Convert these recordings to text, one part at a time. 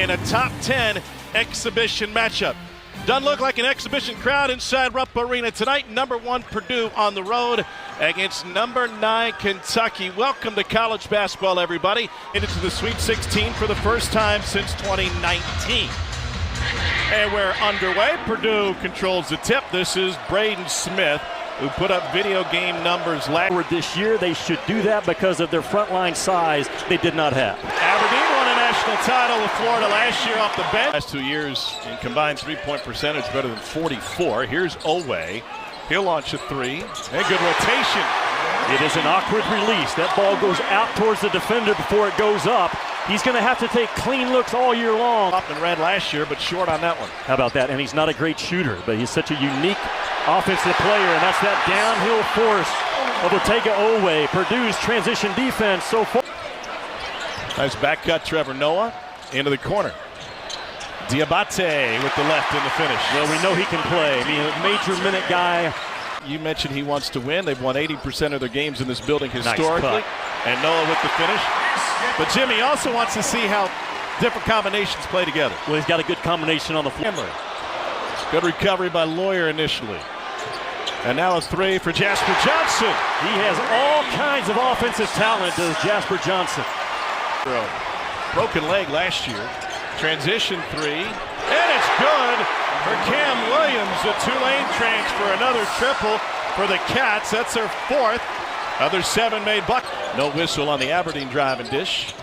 in a top 10 exhibition matchup. Doesn't look like an exhibition crowd inside Rupp Arena tonight. Number 1 Purdue on the road against number 9 Kentucky. Welcome to college basketball, everybody. Into the Sweet 16 for the first time since 2019. And we're underway. Purdue controls the tip. This is Braden Smith, who put up video game numbers this year. They should do that because of their frontline size they did not have. Aberdeen won a national title with Florida last year off the bench. Last 2 years in combined three-point percentage better than 44. Here's Owe. He'll launch a three. And good rotation. It is an awkward release. That ball goes out towards the defender before it goes up. He's going to have to take clean looks all year long. Up and red last year, but short on that one. How about that? And he's not a great shooter, but he's such a unique offensive player, and that's that downhill force of Otega Owe. Purdue's transition defense so far. Nice back cut, Trevor Noah into the corner. Diabate with the left in the finish. Well, we know he can play. I mean, a major minute guy. You mentioned he wants to win. They've won 80% of their games in this building historically. Nice. And Noah with the finish. But Jimmy also wants to see how different combinations play together. Well, he's got a good combination on the floor. Good recovery by Lawyer initially. And now a three for Jasper Johnson. He has all kinds of offensive talent, does Jasper Johnson. Broken leg last year. Transition three. And it's good for Cam Williams. A two-lane transfer. Another triple for the Cats. That's their fourth. Other 7 made buck. No whistle on the Aberdeen drive and dish.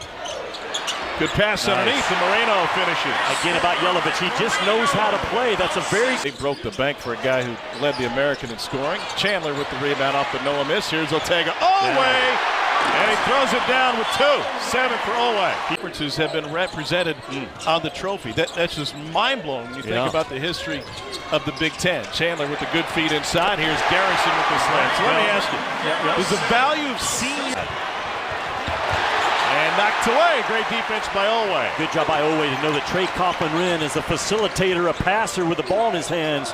Good pass underneath, and Moreno finishes. Again about Yelovich, he just knows how to play. That's a very... They broke the bank for a guy who led the American in scoring. Chandler with the rebound off the Noah miss. Here's Otega Owe, and he throws it down with 2. 7 for Owe. Differences have been represented on the trophy. That's just mind-blowing when you think about the history of the Big Ten. Chandler with the good feed inside. Here's Garrison with the slam. So let me ask you, is the value of seeing... And knocked away. Great defense by Owe. Good job by Owe to know that Trey Coughlin-Wren is a facilitator, a passer with the ball in his hands.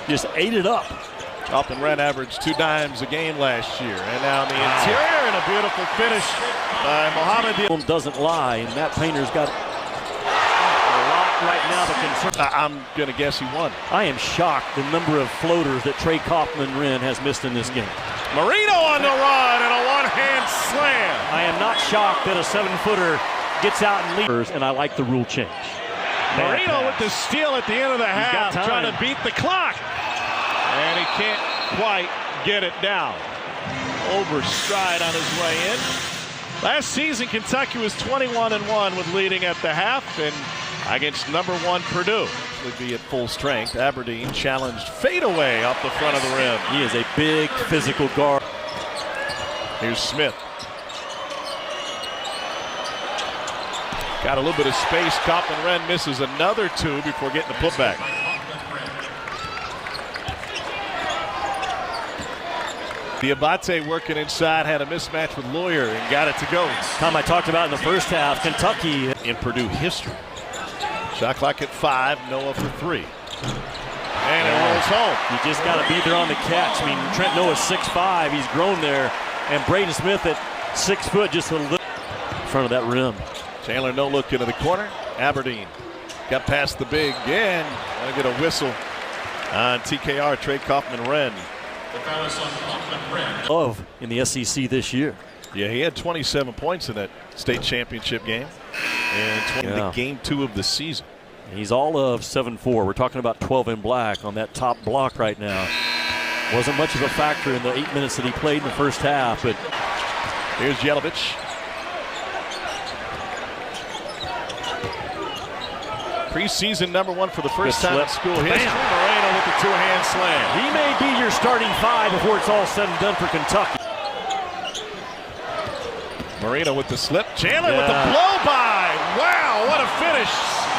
Just ate it up. Coughlin-Wren averaged 2 dimes a game last year. And now in the interior, and a beautiful finish by Mohamed. Doesn't lie, and Matt Painter's got a lot right now to concern. I'm going to guess he won. I am shocked the number of floaters that Trey Coughlin-Wren has missed in this game. Marino on the run and a one-hand slam. I am not shocked that a 7-footer gets out and leads, and I like the rule change. Marino with the steal at the end of the half, trying to beat the clock. And he can't quite get it down. Overstride on his way in. Last season, Kentucky was 21-1 with leading at the half, and against number 1 Purdue. Would be at full strength. Aberdeen challenged fadeaway off the front of the rim. He is a big physical guard. Here's Smith. Got a little bit of space. Coughlin-Wren misses another 2 before getting the putback. Diabate working inside, had a mismatch with Lawyer and got it to go. Tom, I talked about in the first half, Kentucky in Purdue history. Shot clock at 5, Noah for 3. And it rolls home. You just got to be there on the catch. I mean, Trent Noah's 6'5", he's grown there. And Braden Smith at 6 foot, just a little in front of that rim. Chandler no look into the corner. Aberdeen got past the big and I get a whistle on TKR, Trey Coughlin-Wren. Love in the SEC this year. Yeah, he had 27 points in that state championship game. And the game 2 of the season. He's all of 7'4". We're talking about 12 in black on that top block right now. Wasn't much of a factor in the 8 minutes that he played in the first half, but here's Yelovich. Preseason number 1 for the first time in school history. Moreno with the 2-hand slam. He may be your starting 5 before it's all said and done for Kentucky. Moreno with the slip. Chandler with the blow-by. Wow, what a finish.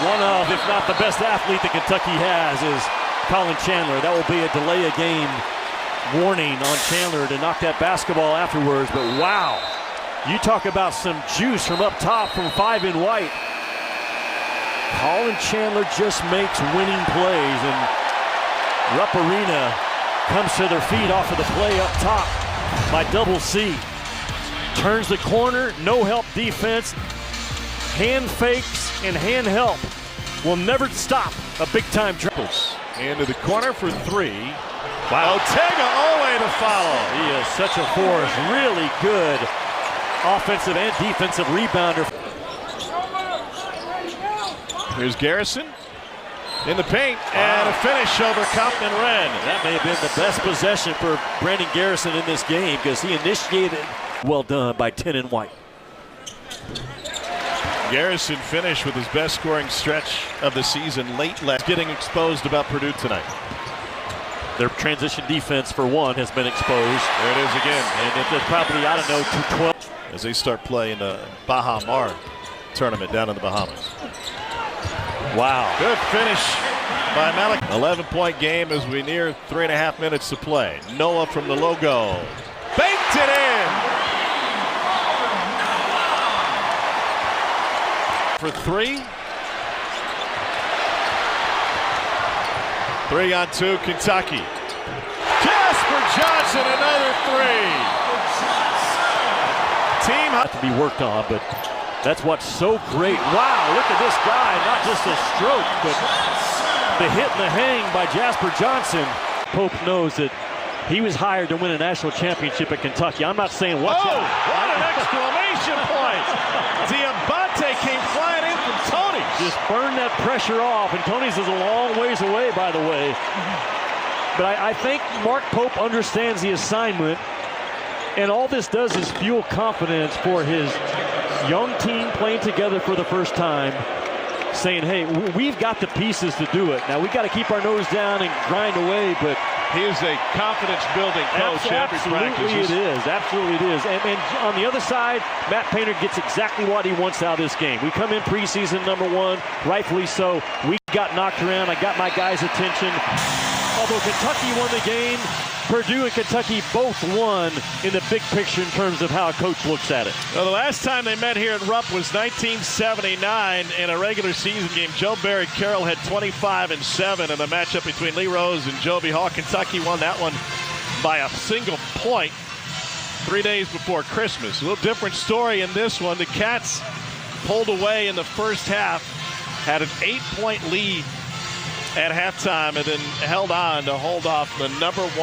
One of, if not the best athlete that Kentucky has is Colin Chandler. That will be a delay of game warning on Chandler to knock that basketball afterwards. But wow, you talk about some juice from up top from 5 in white. Colin Chandler just makes winning plays, and Rupp Arena comes to their feet off of the play up top by Double C. Turns the corner, no help defense, hand fakes, and hand help will never stop a big-time drive. Into the corner for three. Wow. Ortega Owe to follow. He is such a force. Really good offensive and defensive rebounder. Here's Garrison in the paint, and a finish over Kaufman Wren. That may have been the best possession for Brandon Garrison in this game because he initiated. Well done by Tenon White. Garrison finished with his best scoring stretch of the season late last. Getting exposed about Purdue tonight. Their transition defense, for one, has been exposed. There it is again. And it's probably, I don't know, 212. As they start playing the Baha Mar tournament down in the Bahamas. Wow. Good finish by Malik. 11-point game as we near 3.5 minutes to play. Noah from the logo. Banked it in. For three. 3-on-2, Kentucky. Jasper Johnson, another three. Team Not to be worked on, but that's what's so great. Wow, look at this guy. Not just a stroke, but the hit and the hang by Jasper Johnson. Pope knows that he was hired to win a national championship at Kentucky. I'm not saying watch out. What an exclamation point. Diabate came flying in from Tony's. Just burn that pressure off, and Tony's is a long ways away, by the way. But I think Mark Pope understands the assignment, and all this does is fuel confidence for his young team playing together for the first time, saying, hey, we've got the pieces to do it. Now, we've got to keep our nose down and grind away, but he is a confidence-building coach every practice. Absolutely it is. Absolutely it is. And on the other side, Matt Painter gets exactly what he wants out of this game. We come in preseason #1, rightfully so. We got knocked around. I got my guys' attention. Although Kentucky won the game, Purdue and Kentucky both won in the big picture in terms of how a coach looks at it. Well, the last time they met here at Rupp was 1979 in a regular season game. Joe Barry Carroll had 25-7 in the matchup between Lee Rose and Joby Hall. Kentucky won that one by a single point 3 days before Christmas. A little different story in this one. The Cats pulled away in the first half, had an 8-point lead at halftime, and then held on to hold off the #1